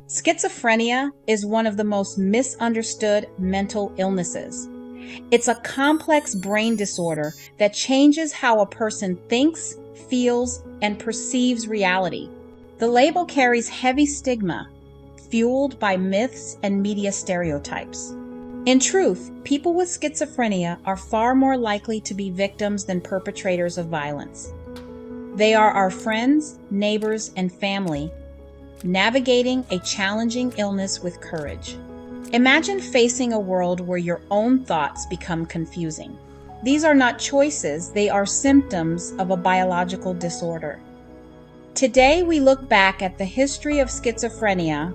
Schizophrenia is one of the most misunderstood mental illnesses. It's a complex brain disorder that changes how a person thinks, feels, and perceives reality. The label carries heavy stigma, fueled by myths and media stereotypes. In truth, people with schizophrenia are far more likely to be victims than perpetrators of violence. They are our friends, neighbors, and family, navigating a challenging illness with courage. Imagine facing a world where your own thoughts become confusing. These are not choices, they are symptoms of a biological disorder. Today we look back at the history of schizophrenia,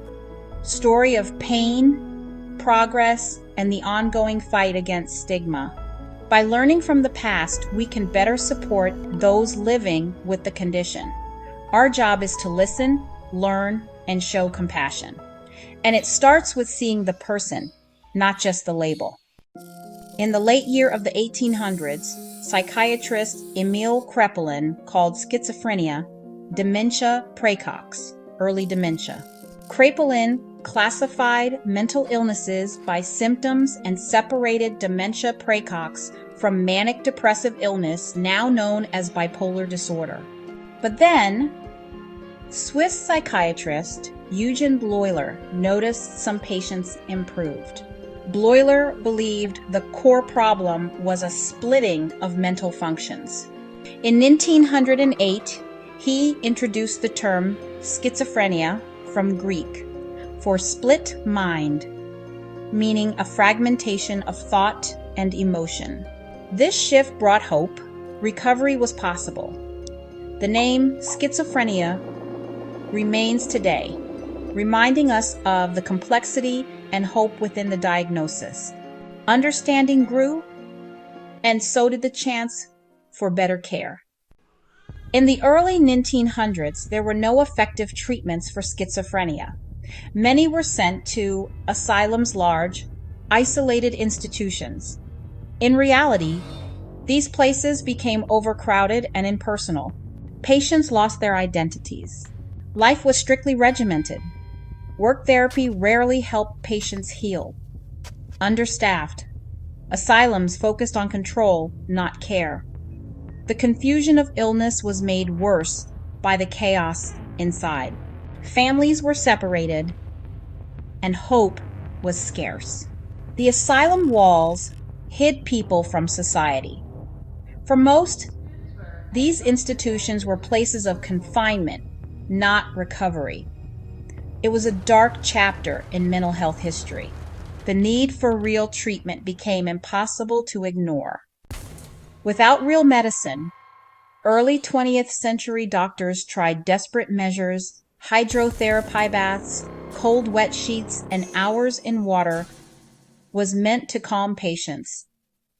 story of pain, progress, and the ongoing fight against stigma. By learning from the past, we can better support those living with the condition. Our job is to listen, learn, and show compassion. And it starts with seeing the person, not just the label. In the late year of the 1800s, psychiatrist Emil Kraepelin called schizophrenia dementia praecox, early dementia. Kraepelin classified mental illnesses by symptoms and separated dementia praecox from manic depressive illness, now known as bipolar disorder. But then, Swiss psychiatrist Eugen Bleuler noticed some patients improved. Bleuler believed the core problem was a splitting of mental functions. In 1908, he introduced the term schizophrenia from Greek for split mind, meaning a fragmentation of thought and emotion. This shift brought hope. Recovery was possible. The name schizophrenia remains today, reminding us of the complexity and hope within the diagnosis. Understanding grew, and so did the chance for better care. In the early 1900s, there were no effective treatments for schizophrenia. Many were sent to asylums, large, isolated institutions. In reality, these places became overcrowded and impersonal. Patients lost their identities. Life was strictly regimented. Work therapy rarely helped patients heal. Understaffed. Asylums focused on control, not care. The confusion of illness was made worse by the chaos inside. Families were separated, and hope was scarce. The asylum walls hid people from society. For most, these institutions were places of confinement, not recovery. It was a dark chapter in mental health history. The need for real treatment became impossible to ignore. Without real medicine, early 20th century doctors tried desperate measures, hydrotherapy baths, cold wet sheets, and hours in water was meant to calm patients,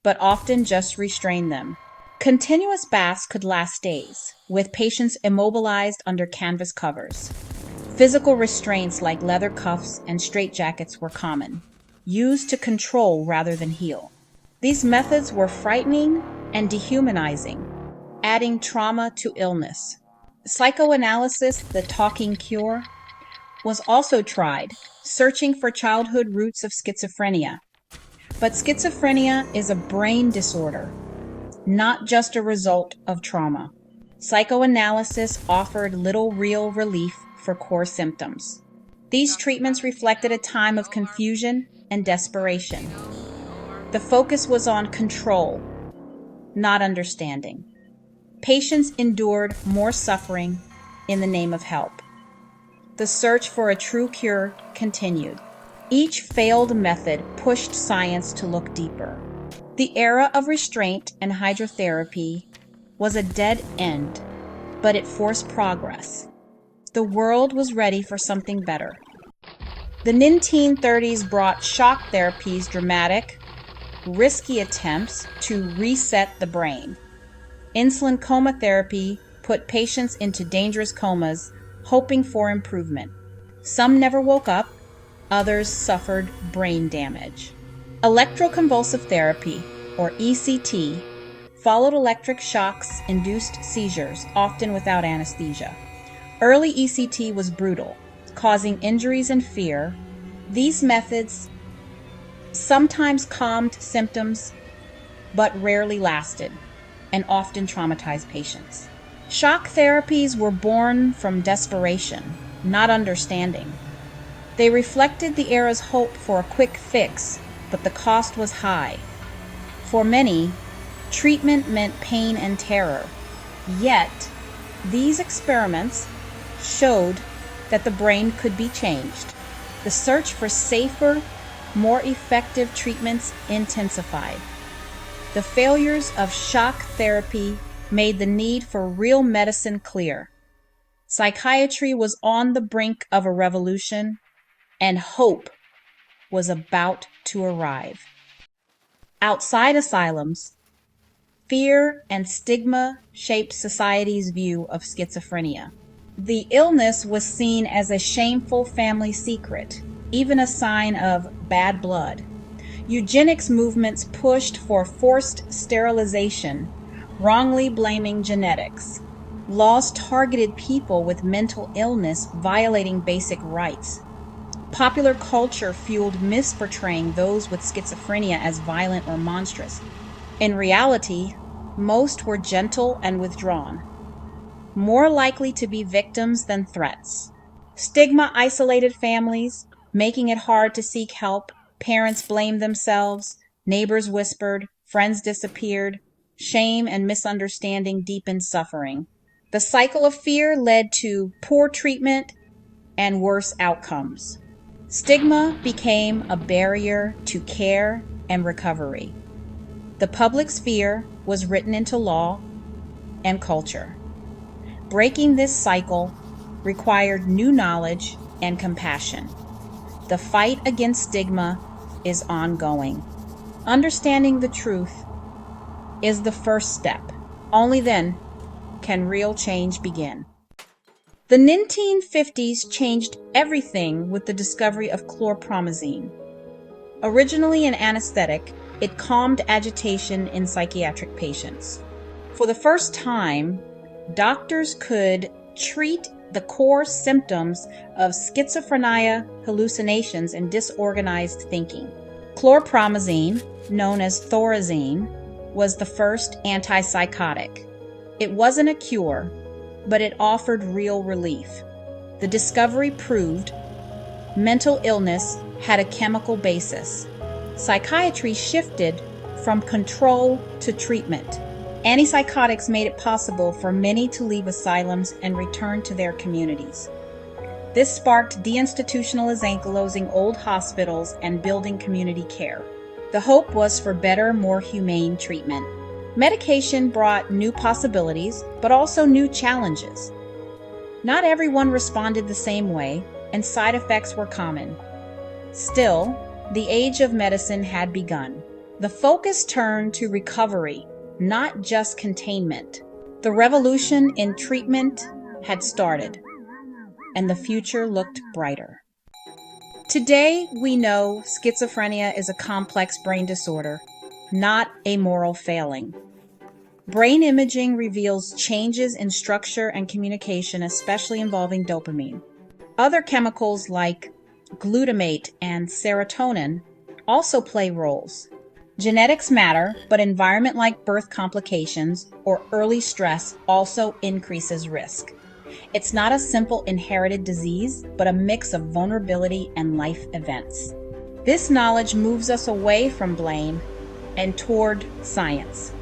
but often just restrain them. Continuous baths could last days, with patients immobilized under canvas covers. Physical restraints like leather cuffs and straitjackets were common, used to control rather than heal. These methods were frightening and dehumanizing, adding trauma to illness. Psychoanalysis, the talking cure, was also tried, searching for childhood roots of schizophrenia. But schizophrenia is a brain disorder, not just a result of trauma. Psychoanalysis offered little real relief for core symptoms. These treatments reflected a time of confusion and desperation. The focus was on control, not understanding. Patients endured more suffering in the name of help. The search for a true cure continued. Each failed method pushed science to look deeper. The era of restraint and hydrotherapy was a dead end, but it forced progress. The world was ready for something better. The 1930s brought shock therapies, dramatic, risky attempts to reset the brain. Insulin coma therapy put patients into dangerous comas, hoping for improvement. Some never woke up, others suffered brain damage. Electroconvulsive therapy, or ECT, followed electric shocks-induced seizures, often without anesthesia. Early ECT was brutal. causing injuries and fear. These methods sometimes calmed symptoms, but rarely lasted, and often traumatized patients. Shock therapies were born from desperation, not understanding. They reflected the era's hope for a quick fix, but the cost was high. For many, treatment meant pain and terror. Yet, these experiments showed that the brain could be changed. The search for safer, more effective treatments intensified. The failures of shock therapy made the need for real medicine clear. Psychiatry was on the brink of a revolution, and hope was about to arrive. Outside asylums, fear and stigma shaped society's view of schizophrenia. The illness was seen as a shameful family secret, even a sign of bad blood. Eugenics movements pushed for forced sterilization, wrongly blaming genetics. Laws targeted people with mental illness, violating basic rights. Popular culture fueled misportraying those with schizophrenia as violent or monstrous. In reality, most were gentle and withdrawn, more likely to be victims than threats. Stigma isolated families, making it hard to seek help. Parents blamed themselves, neighbors whispered, friends disappeared. Shame and misunderstanding deepened suffering. The cycle of fear led to poor treatment and worse outcomes. Stigma became a barrier to care and recovery. The public sphere was written into law and culture. Breaking this cycle required new knowledge and compassion. The fight against stigma is ongoing. Understanding the truth is the first step. Only then can real change begin. The 1950s changed everything with the discovery of chlorpromazine. Originally an anesthetic, it calmed agitation in psychiatric patients. For the first time, doctors could treat the core symptoms of schizophrenia, hallucinations, and disorganized thinking. Chlorpromazine, known as thorazine, was the first antipsychotic. It wasn't a cure, but it offered real relief. The discovery proved mental illness had a chemical basis. Psychiatry shifted from control to treatment. Antipsychotics made it possible for many to leave asylums and return to their communities. This sparked deinstitutionalizing old hospitals and building community care. The hope was for better, more humane treatment. Medication brought new possibilities, but also new challenges. Not everyone responded the same way, and side effects were common. Still, the age of medicine had begun. The focus turned to recovery, not just containment. The revolution in treatment had started, and the future looked brighter. Today, we know schizophrenia is a complex brain disorder, not a moral failing. Brain imaging reveals changes in structure and communication, especially involving dopamine. Other chemicals like glutamate and serotonin also play roles. Genetics matter, but environment like birth complications or early stress also increases risk. It's not a simple inherited disease, but a mix of vulnerability and life events. This knowledge moves us away from blame and toward science.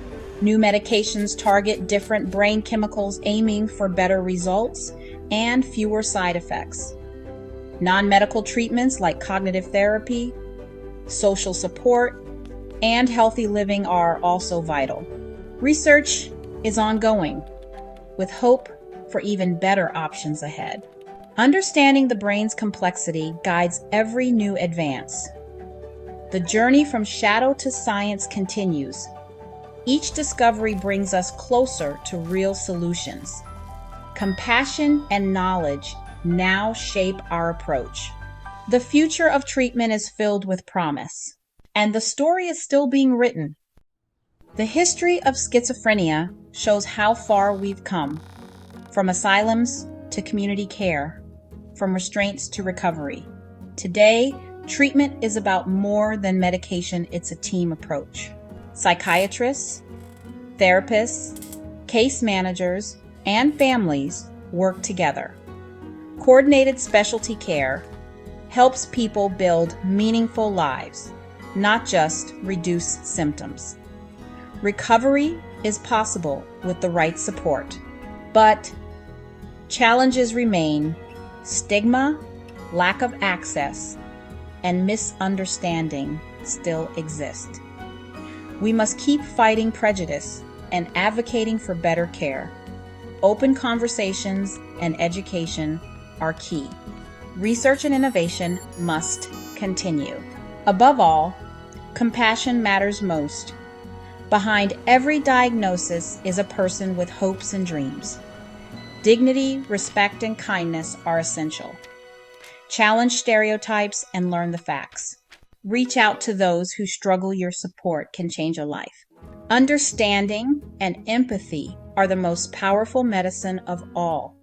New medications target different brain chemicals, aiming for better results and fewer side effects. Non-medical treatments like cognitive therapy, social support, and healthy living are also vital. Research is ongoing, with hope for even better options ahead. Understanding the brain's complexity guides every new advance. The journey from shadow to science continues. Each discovery brings us closer to real solutions. Compassion and knowledge now shape our approach. The future of treatment is filled with promise, and the story is still being written. The history of schizophrenia shows how far we've come, from asylums to community care, from restraints to recovery. Today, treatment is about more than medication, it's a team approach. Psychiatrists, therapists, case managers, and families work together. Coordinated specialty care helps people build meaningful lives, not just reduce symptoms. Recovery is possible with the right support, but challenges remain: stigma, lack of access, and misunderstanding still exist. We must keep fighting prejudice and advocating for better care. Open conversations and education are key. Research and innovation must continue. Above all, compassion matters most. Behind every diagnosis is a person with hopes and dreams. Dignity, respect, and kindness are essential. Challenge stereotypes and learn the facts. Reach out to those who struggle. Your support can change a life. Understanding and empathy are the most powerful medicine of all.